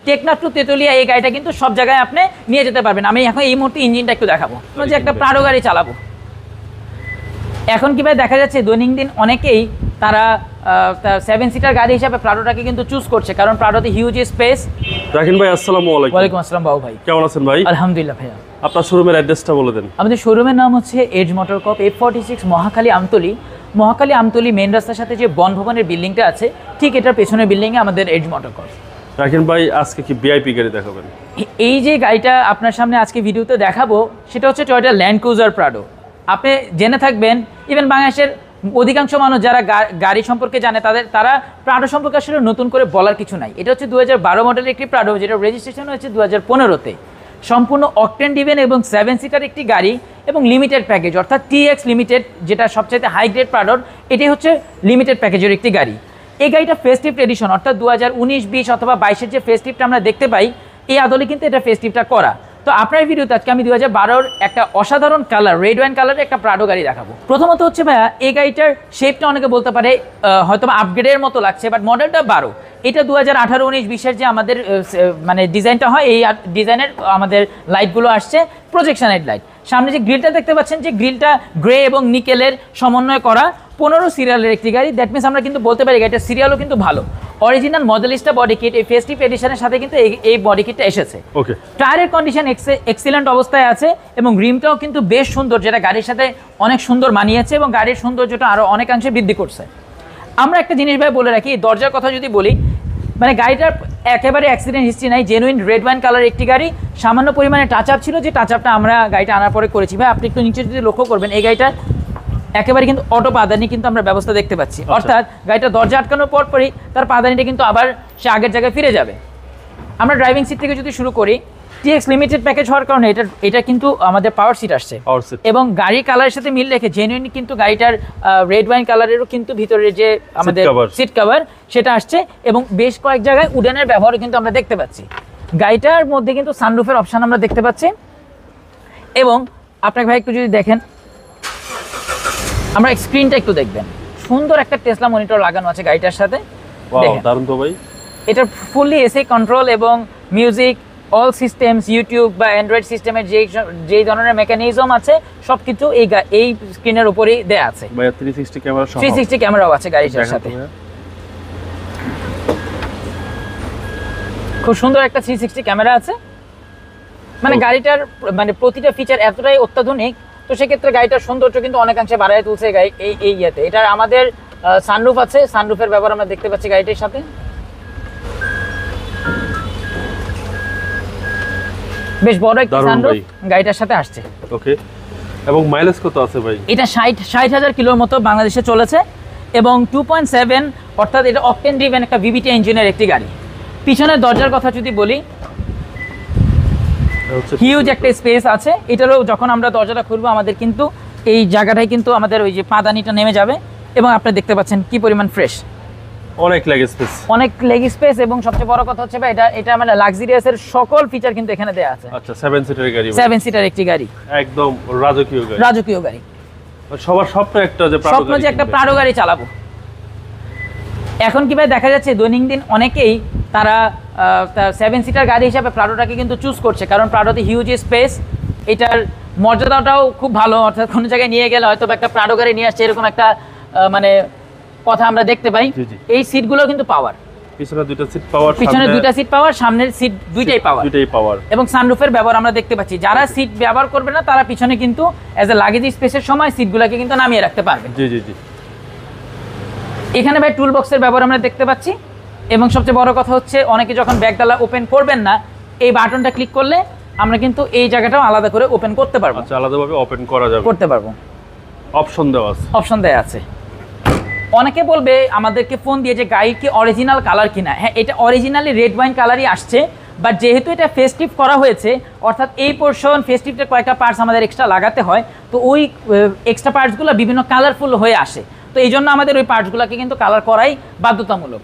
Teknaf two Tetulia এই গাড়িটা কিন্তু সব জায়গায় আপনি নিয়ে যেতে পারবেন। আমি এখন এই মুহূর্তে ইঞ্জিনটা একটু দেখাবো, যে একটা প্রাডো গাড়ি চালাবো। এখন কি ভাই দেখা যাচ্ছে দৈনন্দিন অনেকেই তারা 7 সিটার গাড়ি হিসাবে প্রাডোটাকে কিন্তু চুজ করছে, কারণ প্রাডোতে হিউজ স্পেস। রাকিন ভাই আসসালামু আলাইকুম। ওয়ালাইকুম আসসালাম বাবু ভাই, কেমন আছেন ভাই? আলহামদুলিল্লাহ ভাইয়া। আপনার শোরুমের অ্যাড্রেসটা বলে দেন। আমাদের শোরুমের নাম হচ্ছে এজ মোটর কপ, F46 মহাখালী আমতলী। মহাখালী আমতলী মেন রাস্তার সাথে যে বনভবনের বিল্ডিংটা আছে, ঠিক এটার পেছনের বিল্ডিংয়ে আমাদের এজ মোটর কপ। রাকিন ভাই আজকে কি ভিআইপি গাড়ি দেখাবেন? এই যে গাড়িটা আপনার সামনে আজকে ভিডিওতে দেখাবো সেটা হচ্ছে টয়োটা ল্যান্ড ক্রুজার প্রাডো। আপনি জেনে থাকবেন, ইভেন বাংলাদেশের অধিকাংশ মানুষ যারা গাড়ি সম্পর্কে জানে তারা প্রাডো সম্পর্কে আসলে নতুন করে বলার কিছু নাই। এটা হচ্ছে 2012 মডেলের একটি প্রাডো, যেটা রেজিস্ট্রেশন হয়েছে 2015-তে। সম্পূর্ণ অকটেন ডিভেন এবং 7 সিটার একটি গাড়ি এবং লিমিটেড প্যাকেজ, অর্থাৎ TX লিমিটেড, যেটা সবচাইতে হাই গ্রেড প্রাডোর, এটি হচ্ছে লিমিটেড প্যাকেজের একটি গাড়ি। এই গাড়িটা ফেস্টিভ এডিশন, অর্থাৎ 2019, 20 অথবা 22-এর যে ফেস্টিভটা আমরা দেখতে পাই, এই আদলে কিন্তু এটা ফেস্টিভটা করা। তো আপনার ভিডিওতে আজকে আমি 2012-র একটা অসাধারণ কালার, রেড ওয়াইন কালারের একটা প্রাডো গাড়ি দেখাবো। প্রথমত হচ্ছে ভাইয়া, এই গাড়িটার শেপটা অনেকে বলতে পারে হয়তো আপগ্রেডের মতো লাগছে, বাট মডেলটা 12। এটা 2018, 19, 20-এর যে আমাদের মানে ডিজাইনটা হয়, এই ডিজাইনের আমাদের লাইটগুলো আসছে প্রজেকশন লাইট। সামনে যে গ্রিলটা দেখতে পাচ্ছেন, যে গ্রিলটা গ্রে এবং নিকেলের সমন্বয় করা 15 সিরিয়ালের একটি গাড়ি। দ্যাট মিনস আমরা কিন্তু বলতে পারি গাড়িটার সিরিয়ালও কিন্তু ভালো। অরিজিনাল মডেলিস্টা বডি কিট, এই ফেস্টিভ এডিশনের সাথে কিন্তু এই বডি কিটটা এসেছে। ওকে, টায়ারের কন্ডিশন এক্সিলেন্ট অবস্থায় আছে এবং রিমটাও কিন্তু বেশ সুন্দর, যেটা গাড়ির সাথে অনেক সুন্দর মানিয়েছে এবং গাড়ির সৌন্দর্যটা আরও অনেকাংশে বৃদ্ধি করছে। আমরা একটা জিনিস ভাই বলে রাখি, দরজার কথা যদি বলি, মানে গাড়িটার একেবারে অ্যাক্সিডেন্ট হিস্ট্রি নাই, জেনুইন রেড ওয়াইন কালার একটি গাড়ি। সামান্য পরিমাণে টাচ আপ ছিল, যে টাচ আপটা আমরা গাড়িটা আনার পরে করেছি। ভাই আপনি একটু নিচে যদি লক্ষ্য করবেন, এই গাড়িটা একেবারে কিন্তু অটো পাদানি কিন্তু আমরা ব্যবস্থা দেখতে পাচ্ছি। অর্থাৎ গাড়িটা দরজা আটকানোর পরই তার পাদানিটা কিন্তু আবার সে আগের জায়গায় ফিরে যাবে। আমরা ড্রাইভিং সিট থেকে যদি শুরু করি, TX লিমিটেড প্যাকেজ হওয়ার কারণে এটা কিন্তু আমাদের পাওয়ার সিট আসছে এবং গাড়ির কালারের সাথে মিল রেখে জেনুইন কিন্তু গাড়িটার রেড ওয়াইন কালারেরও কিন্তু ভিতরে যে আমাদের সিট কভার সেটা আসছে এবং বেশ কয়েক জায়গায় উডেনের ব্যবহারও কিন্তু আমরা দেখতে পাচ্ছি। গাড়িটার মধ্যে কিন্তু সানরুফের অপশন আমরা দেখতে পাচ্ছি এবং আপনাকে ভাই একটু যদি দেখেন, আমরা স্ক্রিনটা একটু দেখবেন, সুন্দর একটা টেসলা মনিটর লাগানো আছে গাড়িটার সাথে। দারুণ তো ভাই। এটা ফুললি এসি কন্ট্রোল এবং মিউজিক, অল সিস্টেমস, ইউটিউব বা অ্যান্ড্রয়েড সিস্টেমের যেই ধরনের মেকানিজম আছে সবকিছু এই স্ক্রিনের উপরেই দেয়া আছে। 360 ক্যামেরাও আছে গাড়িটার সাথে। খুব সুন্দর একটা 360 ক্যামেরা আছে। মানে গাড়িটার মানে প্রতিটা ফিচার এতটাই অত্যাধুনিক, তো সেক্ষেত্রে গাড়িটার সৌন্দর্য কিন্তু অনেকাংশে বাড়ায় তুলছে এই ইয়েতে। এটা আমাদের সানরুফ আছে, সানরুফের ব্যবহার আমরা দেখতে পাচ্ছি গাড়িটির সাথে। বেশ বড় একটা সানরুফ গাড়িটার সাথে আসছে। ওকে, এবং মাইলেজ কত আছে ভাই? এটা 60,000 কিলোর মতো বাংলাদেশে চলেছে এবং 2.7, অর্থাৎ এটা অকটেন ড্রিভেন একটা VVT ইঞ্জিনের একটি গাড়ি। পিছনের দরজার কথা যদি বলি, হিউজ একটা স্পেস আছে। এটারও যখন আমরা দরজাটা খুলবো, আমাদের কিন্তু এই জায়গাটায় কিন্তু আমাদের ওই যে পাদানিটা নেমে যাবে এবং আপনি দেখতে পাচ্ছেন কি পরিমাণ ফ্রেশ, অনেক লেগ স্পেস এবং সবচেয়ে বড় কথা হচ্ছে ভাই, এটা মানে লাক্সারিয়াসের সকল ফিচার কিন্তু এখানে দেয়া আছে। আচ্ছা, 7 সিটার গাড়ি, 7 সিটার একটি গাড়ি, একদম রাজকীয় গাড়ি। সবার স্বপ্ন একটা প্রাডো গাড়ি চালাবো। এখন কি ভাই দেখা যাচ্ছে দৈনন্দিন অনেকেই তারা 7 সিটার গাড়ি হিসাবে প্রাডোটাকে কিন্তু চুজ করছে, কারণ প্রাডোতে হিউজ স্পেস, এটার মর্যাদাটাও খুব ভালো। অর্থাৎ কোনো জায়গায় নিয়ে গেলে হয়তো একটা প্রাডো গাড়ি নিয়ে আসছে, এরকম একটা মানে কথা আমরা দেখতে পাই। এই সিটগুলো কিন্তু পাওয়ার, পিছনে দুইটা সিট পাওয়ার, সামনের সিট দুইটাই পাওয়ার এবং সানরুফের ব্যবহার আমরা দেখতে পাচ্ছি। যারা সিট ব্যবহার করবে না তারা পিছনে কিন্তু অ্যাজ এ লাগেজ স্পেসের সময় সিটগুলোকে কিন্তু নামিয়ে রাখতে পারবে। এখানে ভাই টুল বক্সের ব্যবহার আমরা দেখতে পাচ্ছি এবং সবচেয়ে বড় কথা হচ্ছে, অনেকে যখন ব্যাগডালা ওপেন করবেন না, এই বাটনটা ক্লিক করলে আমরা কিন্তু এই জায়গাটাও আলাদা করে ওপেন করতে পারবো। আচ্ছা, আলাদাভাবে ওপেন করা যাবে, করতে পারবো। অপশন দেওয়া আছে। অনেকে বলবে আমাদেরকে ফোন দিয়ে যে গাড়ি কি অরিজিনাল কালার কিনা। হ্যাঁ, এটা অরিজিনালি রেড ওয়াইন কালারই আসছে, বাট যেহেতু এটা ফেস্টিভ করা হয়েছে, অর্থাৎ এই পোর্শন ফেস্টিভের কয়েকটা পার্টস আমাদের এক্সট্রা লাগাতে হয়, তো ওই এক্সট্রা পার্টসগুলো বিভিন্ন কালারফুল হয়ে আসে, তো এই জন্য আমাদের ওই পার্টসগুলোকে কিন্তু কালার করাই বাধ্যতামূলক।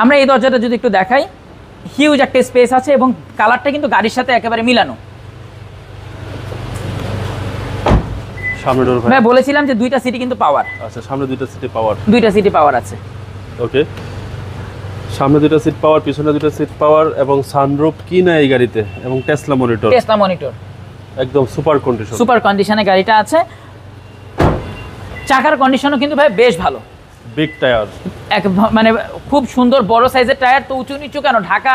আমরা এই দরজাটা যদি একটু দেখাই, হিউজ একটা স্পেস আছে এবং কালারটা কিন্তু গাড়ির সাথে একেবারে মিলানো। সামনে ডোর ভাই বলেছিলাম যে দুইটা সিটি কিন্তু পাওয়ার। আচ্ছা, সামনে দুইটা সিটি পাওয়ার আছে। ওকে, সামনে দুটো সিট পাওয়ার, পিছনে দুটো সিট পাওয়ার এবং সানরুফ কি না এই গাড়িতে, এবং টেসলা মনিটর। টেসলা মনিটর একদম সুপার কন্ডিশন। সুপার কন্ডিশনে গাড়িটা আছে। চাকার কন্ডিশনও কিন্তু ভাই বেশ ভালো। বিগ টায়ার, মানে খুব সুন্দর বড় সাইজের টায়ার। তো উঁচু নিচু কেন, ঢাকা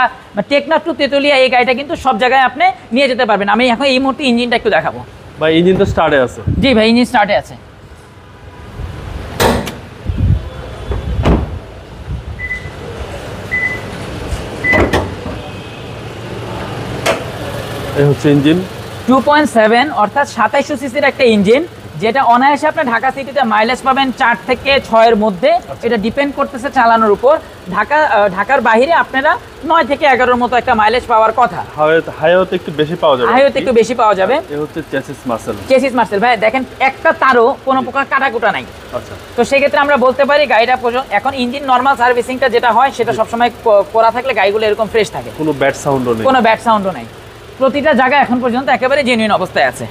টেকনাফ টু তেতুলিয়া এই গাড়িটা কিন্তু সব জায়গায় আপনি নিয়ে যেতে পারবেন। আমি এখন এই মুহূর্তে ইঞ্জিনটা একটু দেখাবো। ভাই ইঞ্জিন তো স্টার্টে আছে। জি ভাই, ইঞ্জিন স্টার্টে আছে। এই হচ্ছে ইঞ্জিন 2.7 অর্থাৎ 2700 সিসির একটা ইঞ্জিন, যেটা অনায়াসে আপনি ঢাকা সিটিতে মাইলেজ পাবেন 4 থেকে 6 এর মধ্যে। এটা ডিপেন্ড করতেছে চালানোর উপর। ঢাকার বাইরে আপনারা 9 থেকে 11 এর মতো একটা মাইলেজ পাওয়ার কথা। হাইওয়েতে একটু বেশি পাওয়া যাবে। হাইওয়েতে একটু বেশি পাওয়া যাবে। এই হচ্ছে চেসিস মাসেল। চেসিস মাসেল ভাই দেখেন, একটা তারও কোনো প্রকার কাটাকুটা নাই। আচ্ছা, তো সেক্ষেত্রে আমরা বলতে পারি গাড়িটা এখন ইঞ্জিন নর্মাল সার্ভিসিংটা যেটা হয় সেটা সবসময় করা থাকলে গাড়িগুলো এরকম ফ্রেশ থাকে। কোনো ব্যাড সাউন্ডও নেই। কোনো ব্যাড সাউন্ডও নাই। প্রতিটা জায়গা এখন পর্যন্ত একেবারে জেনুইন অবস্থায় আছে।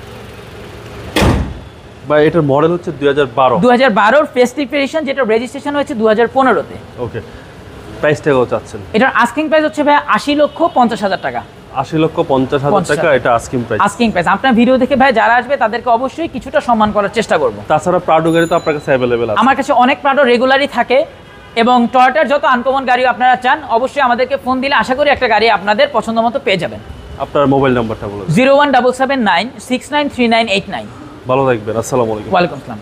ভাই এটার মডেল হচ্ছে 2012। 2012 ফেস্টিভ এডিশন, যেটা রেজিস্ট্রেশন হয়েছে 2015-তে। ওকে, প্রাইস টাকাও চাচ্ছেন? এটার আস্কিং প্রাইস হচ্ছে ভাই 80,50,000 টাকা। 80,50,000 টাকা এটা আস্কিং প্রাইস। Asking price. আপনার ভিডিও দেখে ভাই যারা আসবে তাদেরকে অবশ্যই কিছুটা সম্মান করার চেষ্টা করব। তাছাড়া প্রাডো গাড়ি তো আপনার কাছে অ্যাভেলেবেল আছে? আমার কাছে অনেক প্রাডো রেগুলারই থাকে, এবং টয়োটার যত আনকমন গাড়িও আপনারা চান অবশ্যই আমাদেরকে ফোন দিলে আশা করি একটা গাড়ি আপনাদের পছন্দ মতো পেয়ে যাবেন। আপনার মোবাইল নাম্বারটা বলুন। 01779693989। ভালো থাকবেন, আসসালামু আলাইকুম। ওয়ালাইকুম আসসালাম।